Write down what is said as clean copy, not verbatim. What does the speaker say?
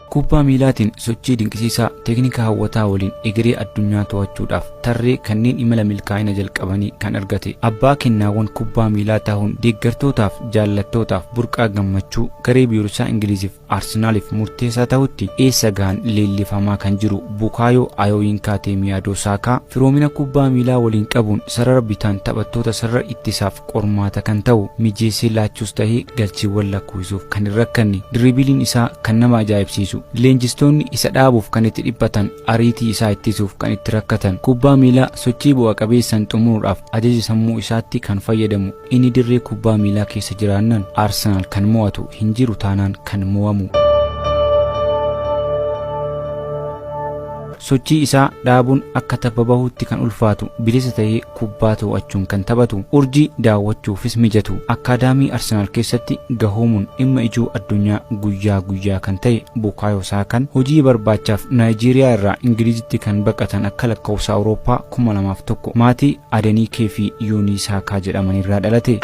Kubbaa miilaatiin sochii dinqisiisaa teeknikaa hawwataa waliin egeree addunyaa to'achuudhaaf tarree kanneen imala milkaa'ina jalqabanii kan argate abbaa kennaawwan kubbaa miilaa ta'uun deeggartootaaf jaallattootaaf burqaa gammachuu garee biyyoolessaa Ingiliziif Arsenaaliif murteessaa ta'utti eessa gahan leellifamaa kan jiru Bukaayoo Ayooyinkaa Teemiyaadoo Saakaa firoomina kubbaa miilaa waliin qabuun sarara bitaan taphattoota sarara ittisaaf qormaata kan ta'u mijeessee laachuus ta'ee galchiiwwan lakkoofsuuf kan hin rakkanne diriibiliin isaa kan nama ajaa'ibsiisu leenjistoonni isa dhaabuuf kan itti dhiphatan ariitii isaa ittisuuf kan itti rakkatan kubbaa miilaa sochii bu'a qabeessan xumuruudhaaf ajaja sammuu isaatti kan fayyadamu inni dirree kubbaa miilaa keessa jiraannan Arsenaal kan mo'atu hin jiru taanaan kan mo'amu. Sochii isaa dhaabuun akka tapha bahuutti kan ulfaatu bilisa ta'ee kubbaa to'achuun kan taphatu urjii daawwachuufis mijatu akkaadaamii Arsenaal keessatti gahoomuun dhimma ijoo addunyaa guyyaa guyyaa kan ta'e Bukaayoo Saakaan hojii barbaachaaf Naayijeeriyaa irraa Ingilizitti kan baqatan akka lakkoofsa Awurooppaa 2001 maatii Adeniikee fi Yoonii Saakaa jedhamanirraa dhalate.